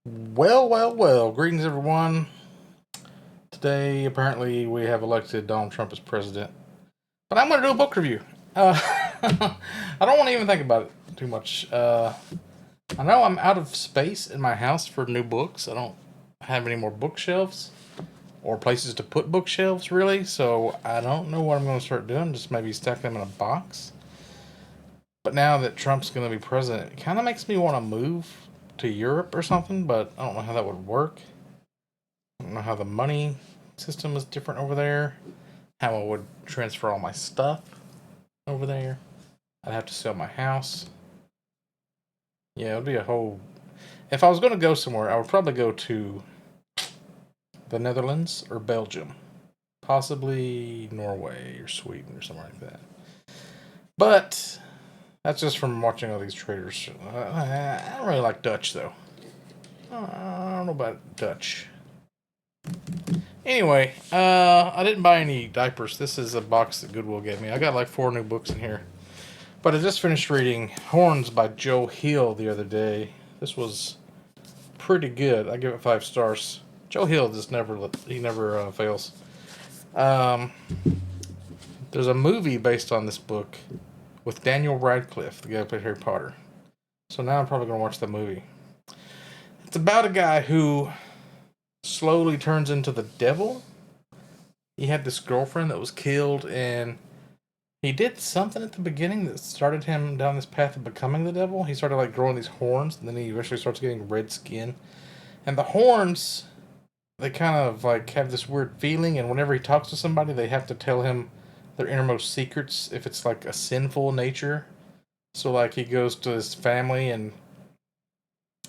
Well. Greetings, everyone. Today, apparently, we have elected Donald Trump as president. But I'm going to do a book review. I don't want to even think about it too much. I know I'm out of space in my house for new books. I don't have any more bookshelves or places to put bookshelves, really. So I don't know what I'm going to start doing. Just maybe stack them in a box. But now that Trump's going to be president, it kind of makes me want to move to Europe or something, but I don't know how that would work. I don't know how the money system is different over there. How I would transfer all my stuff over there. I'd have to sell my house. Yeah, it would be a whole. If I was going to go somewhere, I would probably go to the Netherlands or Belgium. Possibly Norway or Sweden or something like that. But that's just from watching all these traders. I don't really like Dutch, though. I don't know about Dutch. Anyway, I didn't buy any diapers. This is a box that Goodwill gave me. I got like 4 new books in here. But I just finished reading Horns by Joe Hill the other day. This was pretty good. I give it 5 stars. Joe Hill just never fails. Um, there's a movie based on this book with Daniel Radcliffe, the guy who played Harry Potter. So now I'm probably going to watch the movie. It's about a guy who slowly turns into the devil. He had this girlfriend that was killed, and he did something at the beginning that started him down this path of becoming the devil. He started like growing these horns, and then he eventually starts getting red skin. And the horns, they kind of like have this weird feeling, and whenever he talks to somebody, they have to tell him their innermost secrets if it's like a sinful nature. So like he goes to his family, and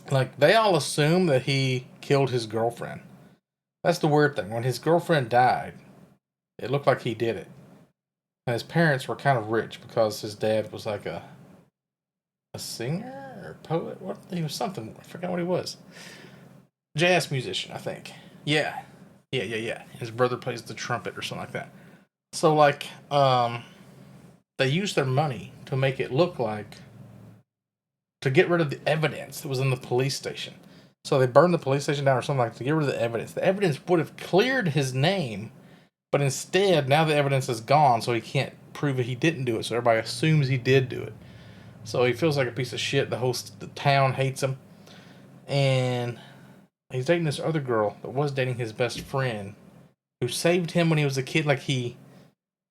like they all assume that he killed his girlfriend. That's the weird thing. When his girlfriend died, it looked like he did it. And his parents were kind of rich because his dad was like a singer or poet. What he was something. I forgot what he was. Jazz musician, I think. Yeah. His brother plays the trumpet or something like that. So like, they used their money to make it look like to get rid of the evidence that was in the police station. So they burned the police station down or something like that to get rid of the evidence. The evidence would have cleared his name, but instead, now the evidence is gone, so he can't prove that he didn't do it. So everybody assumes he did do it. So he feels like a piece of shit. The town hates him, and he's dating this other girl that was dating his best friend, who saved him when he was a kid. Like he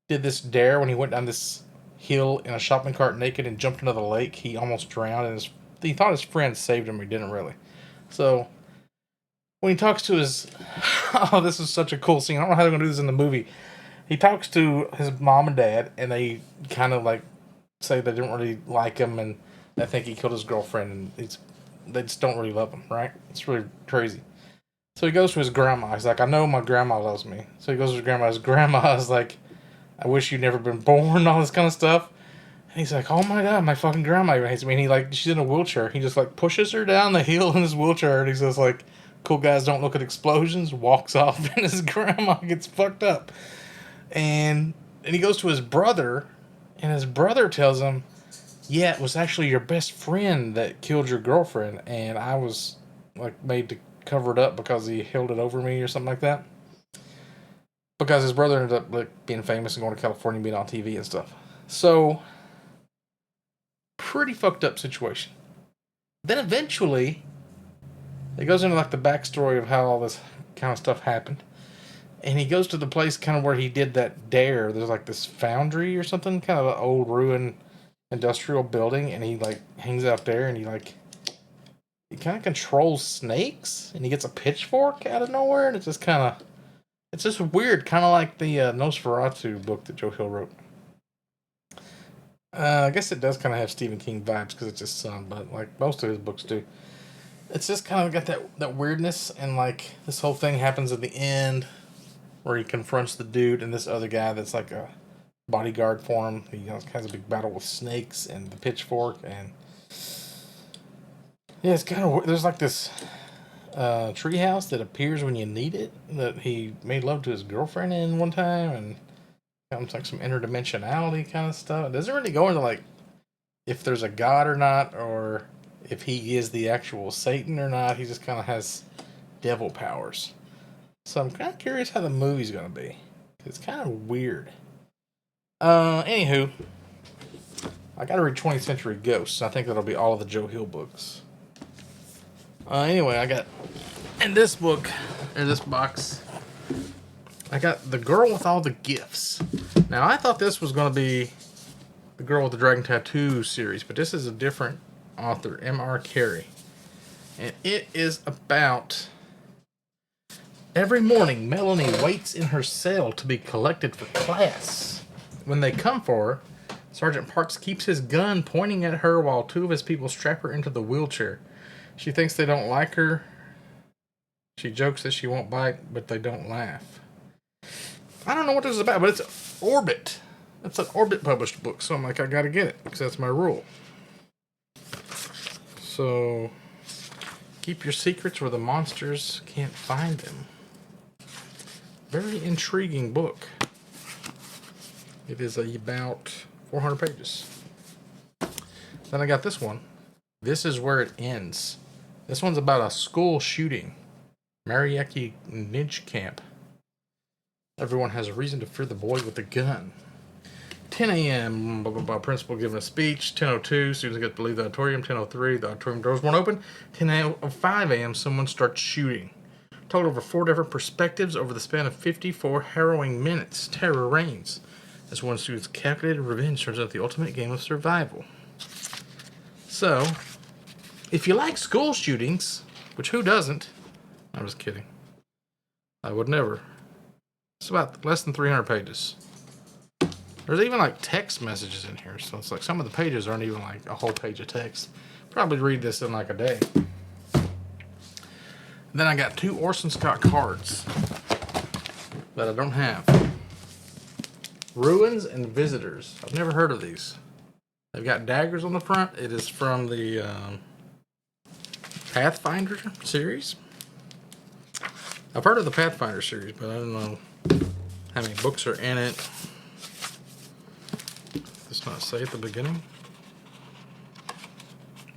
did this dare when he went down this hill in a shopping cart naked and jumped into the lake. He almost drowned, and he thought his friend saved him. But he didn't really. So when he talks to his, oh, this is such a cool scene. I don't know how they're gonna do this in the movie. He talks to his mom and dad, and they kind of like say they don't really like him, and they think he killed his girlfriend, and they just don't really love him, right? It's really crazy. So he goes to his grandma. He's like, I know my grandma loves me. So he goes to his grandma. His grandma is like, I wish you'd never been born, all this kind of stuff. And he's like, oh my god, my fucking grandma even hates me. And he like, she's in a wheelchair. He just like pushes her down the hill in his wheelchair, and he says like, cool guys don't look at explosions. Walks off, and his grandma gets fucked up. And he goes to his brother, and his brother tells him, "Yeah, it was actually your best friend that killed your girlfriend, and I was like made to cover it up because he held it over me or something like that." Because his brother ended up like being famous and going to California and being on TV and stuff. So, pretty fucked up situation. Then eventually, it goes into like the backstory of how all this kind of stuff happened. And he goes to the place kind of where he did that dare. There's like this foundry or something, kind of an old ruined industrial building, and he like hangs out there, and he kind of controls snakes, and he gets a pitchfork out of nowhere, and it's just weird, kind of like the Nosferatu book that Joe Hill wrote. I guess it does kind of have Stephen King vibes because it's his son, but like most of his books do. It's just kind of got that weirdness, and like this whole thing happens at the end where he confronts the dude and this other guy that's like a bodyguard for him. He has a big battle with snakes and the pitchfork, and yeah, it's kind of there's like this treehouse that appears when you need it that he made love to his girlfriend in one time, and comes like some interdimensionality kind of stuff. It doesn't really go into like if there's a god or not, or if he is the actual Satan or not. He just kind of has devil powers. So I'm kind of curious how the movie's going to be. It's kind of weird. Anywho, I got to read 20th Century Ghosts. I think that'll be all of the Joe Hill books. Anyway, I got in this book, in this box, I got The Girl with All the Gifts. Now, I thought this was going to be the Girl with the Dragon Tattoo series, but this is a different author, M.R. Carey. And it is about every morning, Melanie waits in her cell to be collected for class. When they come for her, Sergeant Parks keeps his gun pointing at her while two of his people strap her into the wheelchair. She thinks they don't like her. She jokes that she won't bite, but they don't laugh. I don't know what this is about, but it's Orbit. It's an Orbit published book, so I'm like, I gotta get it, because that's my rule. So, keep your secrets where the monsters can't find them. Very intriguing book. It is about 400 pages. Then I got this one. This is Where It Ends. This one's about a school shooting. Mariaki Ninja Camp. Everyone has a reason to fear the boy with the gun. 10 a.m. Blah, blah, blah, principal giving a speech. 10:02, students get to leave the auditorium. 10:03, the auditorium doors won't open. 10:05 a.m., someone starts shooting. Told over 4 different perspectives over the span of 54 harrowing minutes. Terror reigns as one student's calculated revenge turns out the ultimate game of survival. So, if you like school shootings, which who doesn't? I'm just kidding. I would never. It's about less than 300 pages. There's even like text messages in here, so it's like some of the pages aren't even like a whole page of text. Probably read this in like a day. Then I got 2 Orson Scott cards that I don't have. Ruins and Visitors. I've never heard of these. They've got daggers on the front. It is from the Pathfinder series. I've heard of the Pathfinder series, but I don't know how many books are in it. Does not say at the beginning.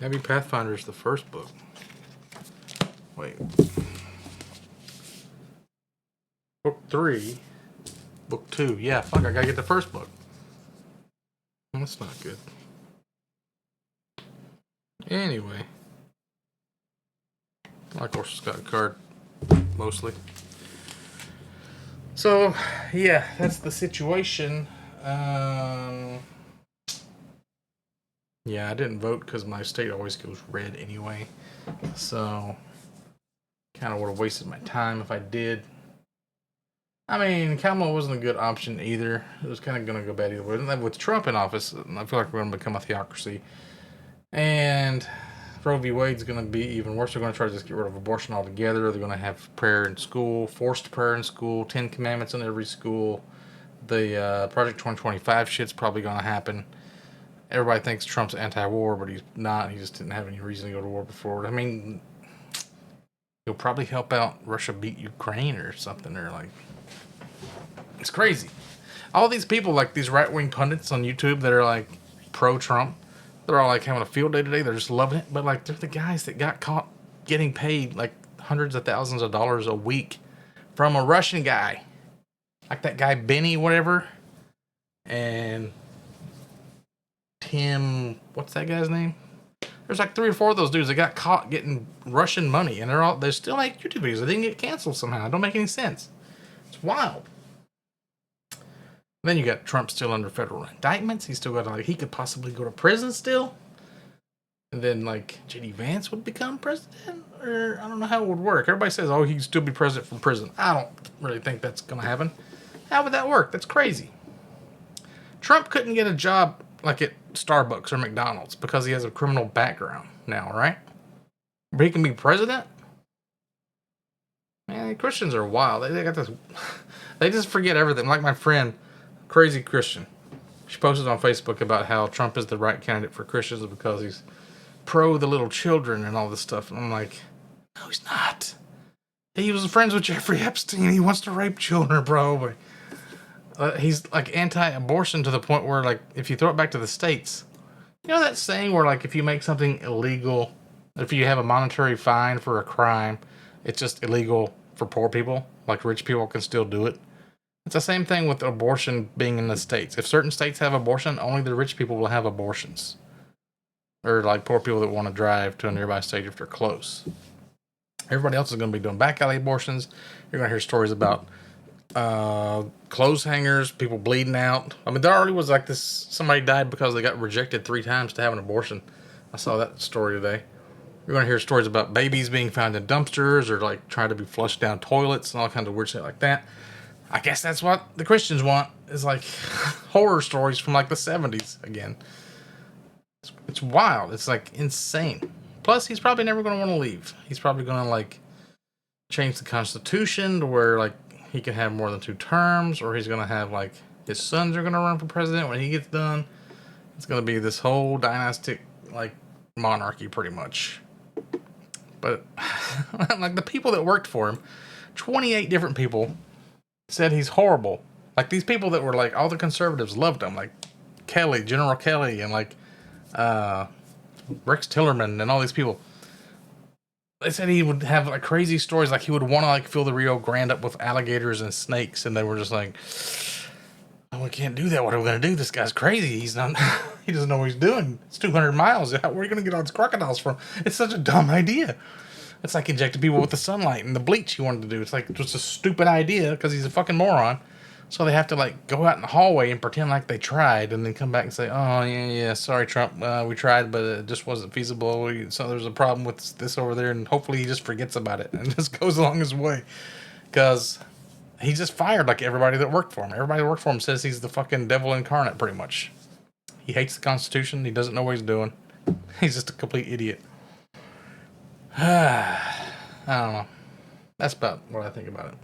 Maybe Pathfinder is the first book. Wait. Book 3. Book 2. Yeah, fuck, I gotta get the first book. That's not good. Anyway. Of course, it's got a card. Mostly. So, yeah, that's the situation. Yeah, I didn't vote because my state always goes red anyway. So, kind of would have wasted my time if I did. I mean, Kamala wasn't a good option either. It was kind of going to go bad either way. And with Trump in office, I feel like we're going to become a theocracy. And Roe v. Wade's going to be even worse. They're going to try to just get rid of abortion altogether. They're going to have prayer in school, forced prayer in school, 10 commandments in every school. The Project 2025 shit's probably going to happen. Everybody thinks Trump's anti-war, but he's not. He just didn't have any reason to go to war before. I mean, he'll probably help out Russia beat Ukraine or something. Or like, it's crazy. All these people, like these right-wing pundits on YouTube that are like pro-Trump, they're all like having a field day today. They're just loving it. But like, they're the guys that got caught getting paid like hundreds of thousands of dollars a week from a Russian guy. Like that guy Benny, whatever. And Tim, what's that guy's name? There's like 3 or 4 of those dudes that got caught getting Russian money, and they still make YouTube videos. They didn't get canceled somehow. It don't make any sense. It's wild. Then you got Trump still under federal indictments. He's still got he could possibly go to prison still. And then like J.D. Vance would become president, or I don't know how it would work. Everybody says, oh, he can still be president from prison. I don't really think that's gonna happen. How would that work? That's crazy. Trump couldn't get a job like at Starbucks or McDonald's because he has a criminal background now, right? But he can be president? Man, Christians are wild. They got this. They just forget everything. Like my friend, Crazy Christian. She posted on Facebook about how Trump is the right candidate for Christians because he's pro the little children and all this stuff. And I'm like, no, he's not. He was friends with Jeffrey Epstein. He wants to rape children, bro. But he's like anti-abortion to the point where, like, if you throw it back to the states, You know that saying where, like, if you make something illegal, if you have a monetary fine for a crime, it's just illegal for poor people? Like, rich people can still do it? It's the same thing with abortion being in the states. If certain states have abortion, only the rich people will have abortions. Or, like, poor people that want to drive to a nearby state if they're close. Everybody else is going to be doing back alley abortions. You're going to hear stories about clothes hangers, people bleeding out. I mean, there already was like this, somebody died because they got rejected 3 times to have an abortion. I saw that story today. You're going to hear stories about babies being found in dumpsters or like trying to be flushed down toilets and all kinds of weird shit like that. I guess that's what the Christians want, is like horror stories from like the 70s again. It's wild. It's like insane. Plus, he's probably never going to want to leave. He's probably going to like change the Constitution to where like he can have more than 2 terms, or he's going to have like his sons are going to run for president when he gets done. It's going to be this whole dynastic like monarchy pretty much. But like the people that worked for him, 28 different people said he's horrible. Like these people that were like, all the conservatives loved him, like Kelly, General Kelly, and like Rex Tillerman and all these people. They said he would have like crazy stories, like he would want to like fill the Rio Grande up with alligators and snakes, and they were just like, "Oh, we can't do that. What are we gonna do? This guy's crazy. He's not. He doesn't know what he's doing. It's 200 miles. Where are you gonna get all these crocodiles from? It's such a dumb idea. It's like injecting people with the sunlight and the bleach he wanted to do. It's like just a stupid idea because he's a fucking moron. So they have to like go out in the hallway and pretend like they tried, and then come back and say, "Oh yeah, sorry Trump, we tried, but it just wasn't feasible. So there's a problem with this over there," and hopefully he just forgets about it and just goes along his way, because he just fired like everybody that worked for him. Everybody that worked for him says he's the fucking devil incarnate, pretty much. He hates the Constitution. He doesn't know what he's doing. He's just a complete idiot. I don't know. That's about what I think about it.